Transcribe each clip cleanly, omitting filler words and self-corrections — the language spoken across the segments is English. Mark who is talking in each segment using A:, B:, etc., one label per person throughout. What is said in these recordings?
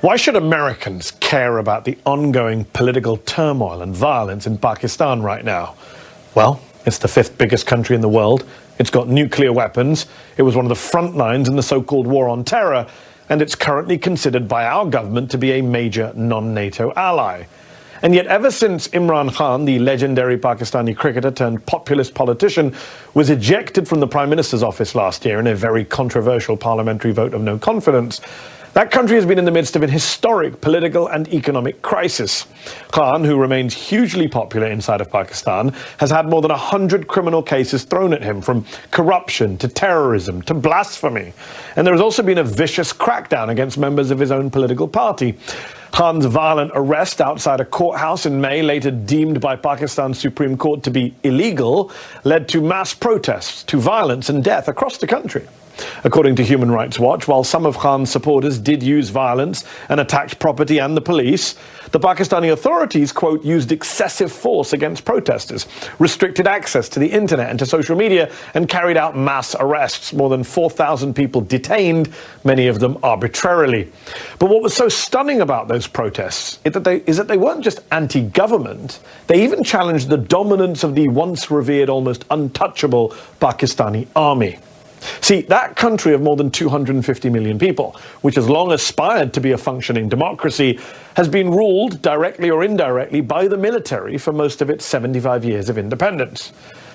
A: Why should Americans care about the ongoing political turmoil and violence in Pakistan right now? Well, it's the fifth biggest country in the world. It's got nuclear weapons. It was one of the front lines in the so-called war on terror, and it's currently considered by our government to be a major non-NATO ally. And yet ever since Imran Khan, the legendary Pakistani cricketer turned populist politician, was ejected from the Prime Minister's office last year in a very controversial parliamentary vote of no confidence, that country has been in the midst of an historic political and economic crisis. Khan, who remains hugely popular inside of Pakistan, has had more than 100 criminal cases thrown at him, from corruption to terrorism to blasphemy. And there has also been a vicious crackdown against members of his own political party. Khan's violent arrest outside a courthouse in May, later deemed by Pakistan's Supreme Court to be illegal, led to mass protests, to violence and death across the country. According to Human Rights Watch, while some of Khan's supporters did use violence and attacked property and the police, the Pakistani authorities, quote, used excessive force against protesters, restricted access to the internet and to social media, and carried out mass arrests. More than 4,000 people detained, many of them arbitrarily. But what was so stunning about those protests is that they weren't just anti-government, they even challenged the dominance of the once revered, almost untouchable Pakistani army. See, that country of more than 250 million people, which has long aspired to be a functioning democracy, has been ruled, directly or indirectly, by the military for most of its 75 years of independence.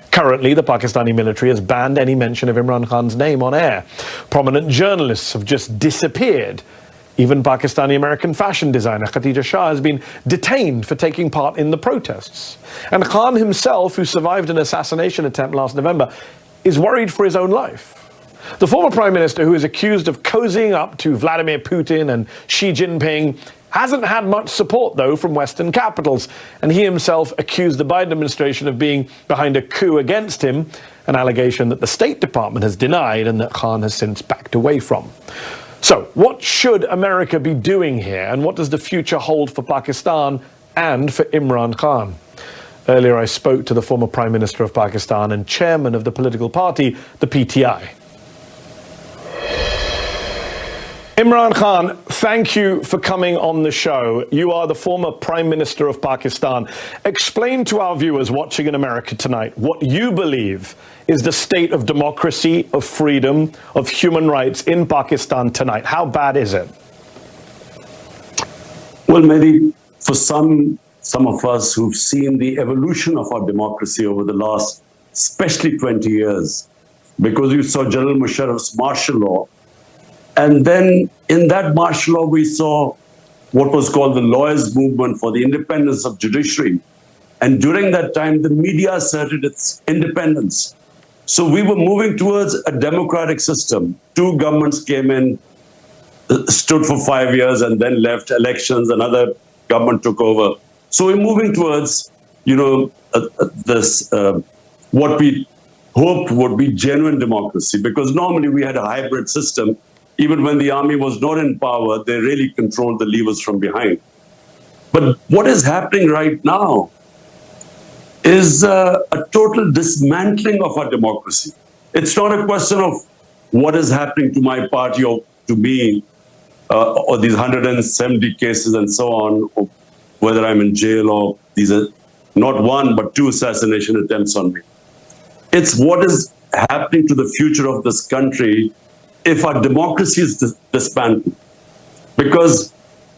A: Currently, the Pakistani military has banned any mention of Imran Khan's name on air. Prominent journalists have just disappeared. Even Pakistani-American fashion designer Khatija Shah has been detained for taking part in the protests. And Khan himself, who survived an assassination attempt last November, is worried for his own life. The former Prime Minister, who is accused of cozying up to Vladimir Putin and Xi Jinping, hasn't had much support, though, from Western capitals, and he himself accused the Biden administration of being behind a coup against him, an allegation that the State Department has denied and that Khan has since backed away from. So, what should America be doing here, and what does the future hold for Pakistan and for Imran Khan? Earlier, I spoke to the former Prime Minister of Pakistan and chairman of the political party, the PTI. Imran Khan, thank you for coming on the show. You are the former Prime Minister of Pakistan. Explain to our viewers watching in America tonight what you believe is the state of democracy, of freedom, of human rights in Pakistan tonight. How bad is it?
B: Well, Mehdi, for some of us who've seen the evolution of our democracy over the last, especially 20 years, because you saw General Musharraf's martial law, and then in that martial law, we saw what was called the lawyers' movement for the independence of judiciary. And during that time, the media asserted its independence. So we were moving towards a democratic system. Two governments came in, stood for 5 years, and then left elections. Another government took over. So we're moving towards, what we hoped would be genuine democracy, because normally we had a hybrid system. Even when the army was not in power, they really controlled the levers from behind. But what is happening right now is a total dismantling of our democracy. It's not a question of what is happening to my party or to me, or these 170 cases and so on, or whether I'm in jail or these are not one, but two assassination attempts on me. It's what is happening to the future of this country if our democracy is disbanded. Because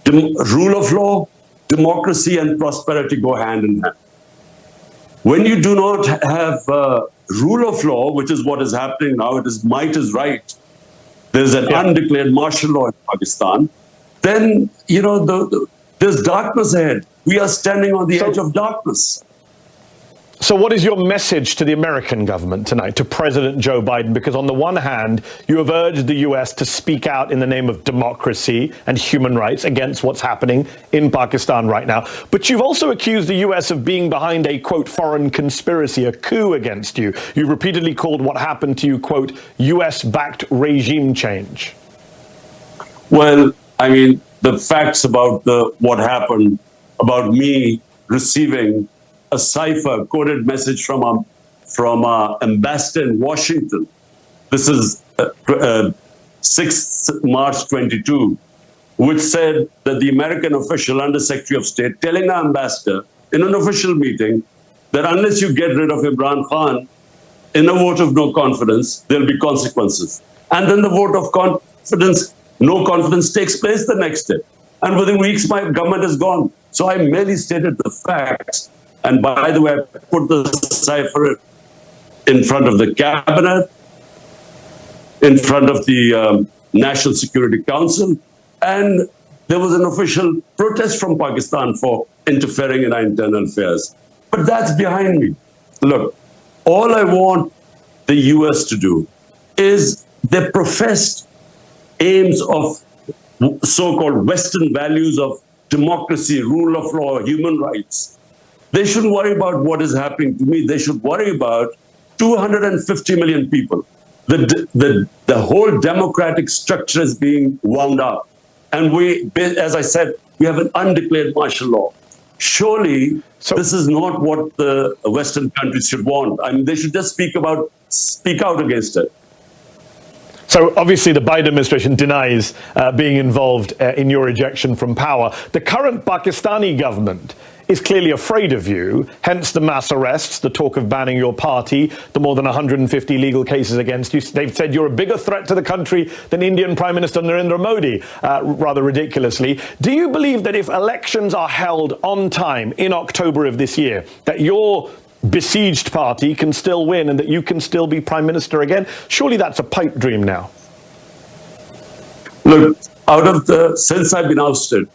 B: rule of law, democracy and prosperity go hand in hand. When you do not have rule of law, which is what is happening now, it is might is right, there's an undeclared martial law in Pakistan, then, there's darkness ahead. We are standing on the edge of darkness.
A: So what is your message to the American government tonight, to President Joe Biden? Because on the one hand, you have urged the US to speak out in the name of democracy and human rights against what's happening in Pakistan right now. But you've also accused the US of being behind a, quote, foreign conspiracy, a coup against you. You've repeatedly called what happened to you, quote, US-backed regime change.
B: Well, I mean, the facts about what happened, about me receiving a cipher coded message from our ambassador in Washington. This is 6th March 22. which said that the American official, Under Secretary of State, telling our ambassador in an official meeting that unless you get rid of Imran Khan in a vote of no confidence, there'll be consequences. And then the vote of confidence, no confidence, takes place the next day. And within weeks, my government is gone. So I merely stated the facts. And by the way, I put the cipher in front of the cabinet, in front of the National Security Council, and there was an official protest from Pakistan for interfering in our internal affairs. But that's behind me. Look, all I want the US to do is their professed aims of so-called Western values of democracy, rule of law, human rights. They shouldn't worry about what is happening to me. They should worry about 250 million people. The whole democratic structure is being wound up. And we, as I said, we have an undeclared martial law. Surely this is not what the Western countries should want. I mean, they should just speak out against it.
A: So obviously the Biden administration denies being involved in your ejection from power. The current Pakistani government is clearly afraid of you, hence the mass arrests, the talk of banning your party, the more than 150 legal cases against you. They've said you're a bigger threat to the country than Indian Prime Minister Narendra Modi, rather ridiculously. Do you believe that if elections are held on time in October of this year, that your besieged party can still win and that you can still be Prime Minister again? Surely that's a pipe dream now.
B: Look, since I've been ousted,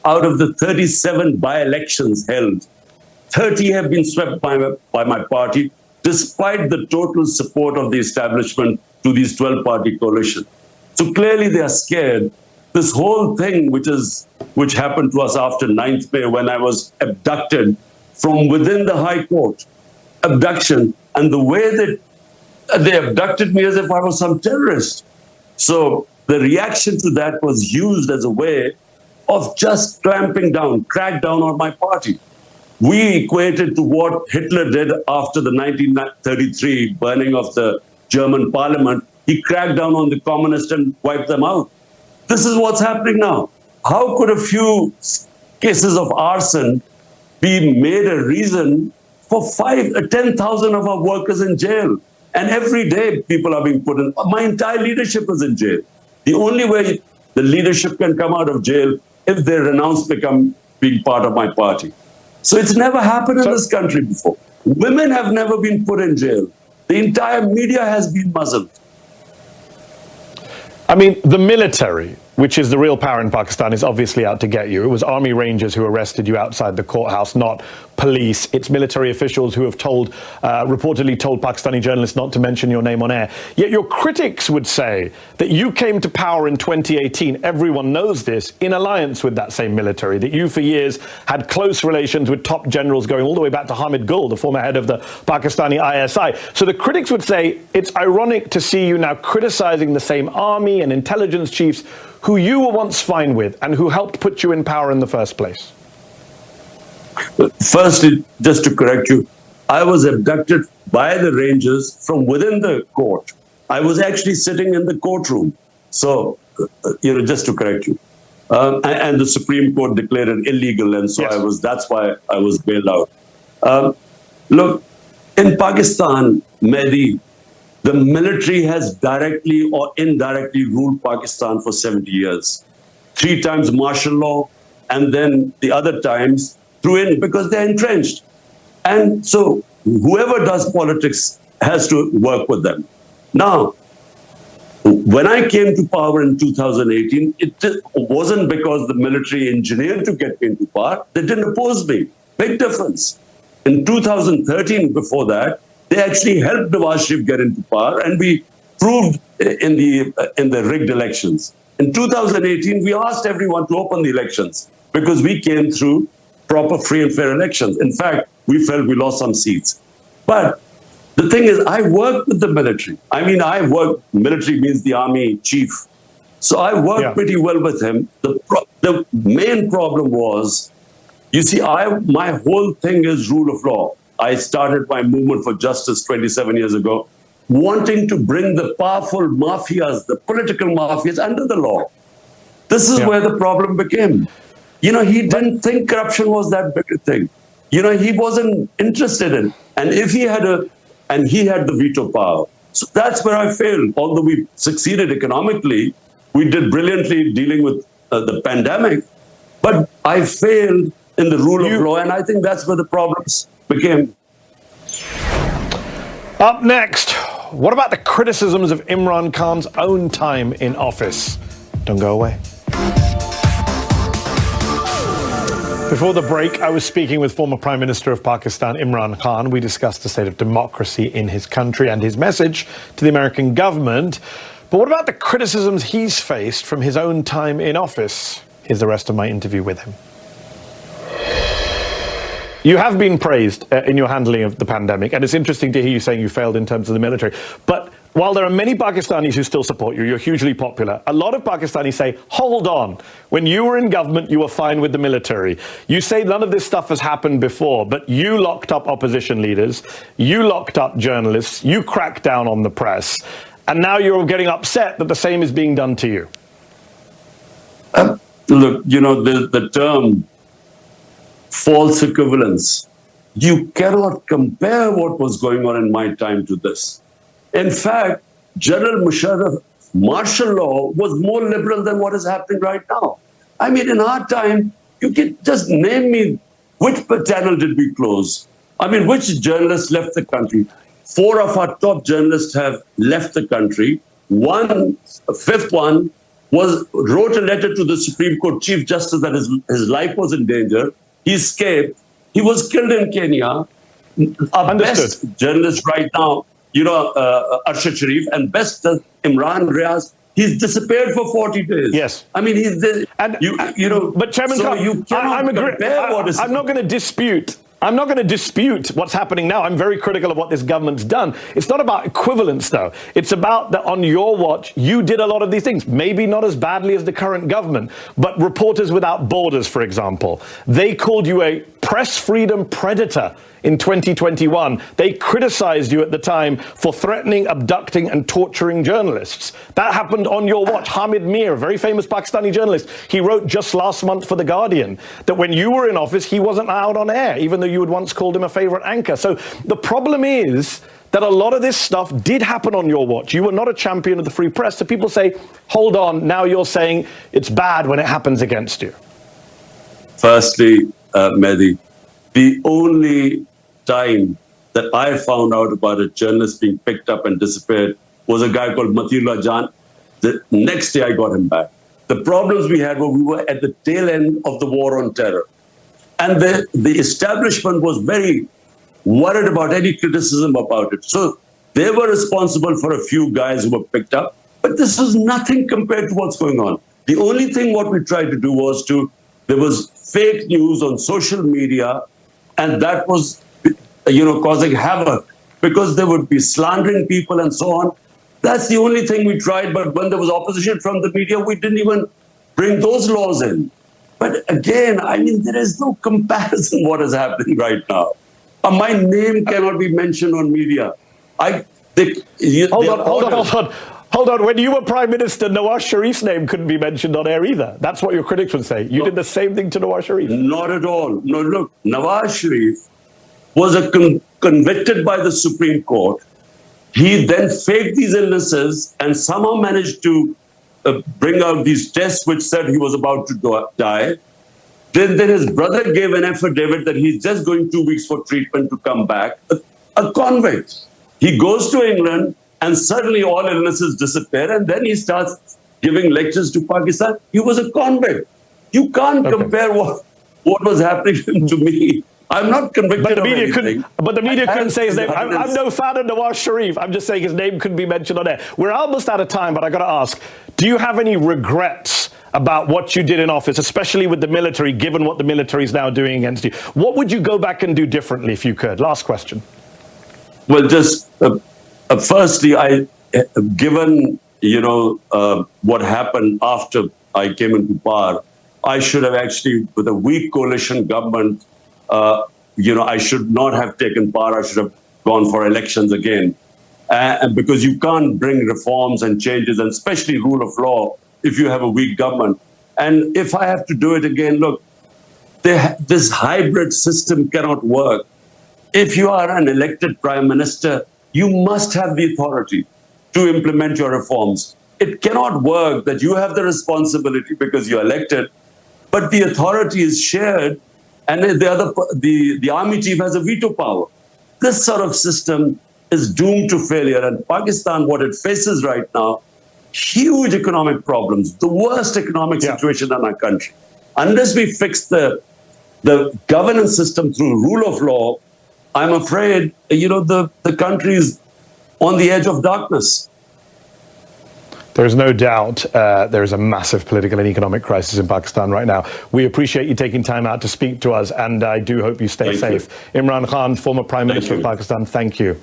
B: out of the 37 by-elections held, 30 have been swept by my party, despite the total support of the establishment to these 12-party coalition. So clearly they are scared. This whole thing, which happened to us after 9th May, when I was abducted from within the High Court, abduction, and the way that they abducted me as if I was some terrorist. So the reaction to that was used as a way of just clamping down, crack down on my party. We equated to what Hitler did after the 1933 burning of the German parliament. He cracked down on the communists and wiped them out. This is what's happening now. How could a few cases of arson be made a reason for 10,000 of our workers in jail? And every day people are being put in. My entire leadership is in jail. The only way the leadership can come out of jail if they renounce being part of my party. So it's never happened in this country before. Women have never been put in jail. The entire media has been muzzled.
A: I mean, the military, which is the real power in Pakistan, is obviously out to get you. It was Army Rangers who arrested you outside the courthouse, not police. It's military officials who have reportedly told Pakistani journalists not to mention your name on air. Yet your critics would say that you came to power in 2018, everyone knows this, in alliance with that same military, that you for years had close relations with top generals going all the way back to Hamid Gul, the former head of the Pakistani ISI. So the critics would say it's ironic to see you now criticizing the same army and intelligence chiefs who you were once fine with and who helped put you in power in the first place.
B: Firstly, just to correct you, I was abducted by the Rangers from within the court. I was actually sitting in the courtroom. So, just to correct you. And the Supreme Court declared it illegal, and so yes. That's why I was bailed out. Look, in Pakistan, Mehdi, the military has directly or indirectly ruled Pakistan for 70 years. 3 times martial law, and then the other times because they're entrenched. And so whoever does politics has to work with them. Now, when I came to power in 2018, it wasn't because the military engineered to get me into power. They didn't oppose me. Big difference. In 2013, before that, they actually helped Nawaz Sharif get into power, and we proved in the rigged elections. In 2018, we asked everyone to open the elections because we came through proper, free and fair elections. In fact, we felt we lost some seats. But the thing is, I worked with the military. I mean, military means the army chief. So I worked pretty well with him. The main problem was, you see, my whole thing is rule of law. I started my movement for justice 27 years ago, wanting to bring the powerful mafias, the political mafias, under the law. This is where the problem became. He didn't think corruption was that big a thing. He wasn't interested in. And if he had the veto power. So that's where I failed. Although we succeeded economically, we did brilliantly dealing with the pandemic, but I failed in the rule of law, and I think that's where the problems became.
A: Up next, what about the criticisms of Imran Khan's own time in office? Don't go away. Before the break, I was speaking with former Prime Minister of Pakistan, Imran Khan. We discussed the state of democracy in his country and his message to the American government. But what about the criticisms he's faced from his own time in office? Here's the rest of my interview with him. You have been praised in your handling of the pandemic, and it's interesting to hear you saying you failed in terms of the military. But while there are many Pakistanis who still support you, you're hugely popular, a lot of Pakistanis say, hold on, when you were in government, you were fine with the military. You say none of this stuff has happened before, but you locked up opposition leaders, you locked up journalists, you cracked down on the press, and now you're getting upset that the same is being done to you.
B: Look, the term false equivalence, you cannot compare what was going on in my time to this. In fact, General Musharraf's martial law was more liberal than what is happening right now. I mean, in our time, you can just name me which channel did we close? I mean, which journalists left the country? 4 of our top journalists have left the country. A fifth one wrote a letter to the Supreme Court Chief Justice that his life was in danger. He escaped. He was killed in Kenya. Our best journalist right now, Arshad Sharif, and best Imran Riaz, he's disappeared for 40 days.
A: Yes.
B: I mean, he's there.
A: But Chairman Khan, I'm not going to dispute. I'm not going to dispute what's happening now. I'm very critical of what this government's done. It's not about equivalence, though. It's about that on your watch, you did a lot of these things. Maybe not as badly as the current government, but Reporters Without Borders, for example, they called you a press freedom predator in 2021. They criticized you at the time for threatening, abducting and torturing journalists. That happened on your watch. Hamid Mir, a very famous Pakistani journalist, he wrote just last month for The Guardian that when you were in office, he wasn't allowed on air, even though you had once called him a favorite anchor. So the problem is that a lot of this stuff did happen on your watch. You were not a champion of the free press. So people say, hold on, now you're saying it's bad when it happens against you.
B: Firstly, Mehdi, the only time that I found out about a journalist being picked up and disappeared was a guy called Matiullah Jan. The next day I got him back. The problems we had were we were at the tail end of the war on terror. And the establishment was very worried about any criticism about it. So they were responsible for a few guys who were picked up, but this was nothing compared to what's going on. The only thing what we tried to do was there was fake news on social media, and that was, causing havoc because they would be slandering people and so on. That's the only thing we tried. But when there was opposition from the media, we didn't even bring those laws in. But again, I mean, there is no comparison what is happening right now. My name cannot be mentioned on media.
A: Hold on. When you were Prime Minister, Nawaz Sharif's name couldn't be mentioned on air either. That's what your critics would say. You did the same thing to Nawaz Sharif.
B: Not at all. No, look, Nawaz Sharif was convicted by the Supreme Court. He then faked these illnesses and somehow managed to bring out these tests which said he was about to die. Then his brother gave an affidavit that he's just going 2 weeks for treatment to come back. A convict. He goes to England and suddenly all illnesses disappear, and then he starts giving lectures to Pakistan. He was a convict. You can't compare what was happening to me. I'm not convicted of anything.
A: But the media couldn't say his name. I'm no fan of Nawaz Sharif. I'm just saying his name couldn't be mentioned on air. We're almost out of time, but I got to ask, do you have any regrets about what you did in office, especially with the military, given what the military is now doing against you? What would you go back and do differently if you could? Last question.
B: Well, just firstly, given what happened after I came into power, I should have actually, with a weak coalition government, I should not have taken power. I should have gone for elections again, because you can't bring reforms and changes, and especially rule of law, if you have a weak government. And if I have to do it again, look, this hybrid system cannot work. If you are an elected prime minister, you must have the authority to implement your reforms. It cannot work that you have the responsibility because you're elected, but the authority is shared and the army chief has a veto power. This sort of system is doomed to failure. And Pakistan, what it faces right now, huge economic problems, the worst economic situation in our country. Unless we fix the governance system through rule of law, I'm afraid, the country is on the edge of darkness.
A: There's no doubt there is a massive political and economic crisis in Pakistan right now. We appreciate you taking time out to speak to us, and I do hope you stay safe. Imran Khan, former Prime Minister of Pakistan, thank you.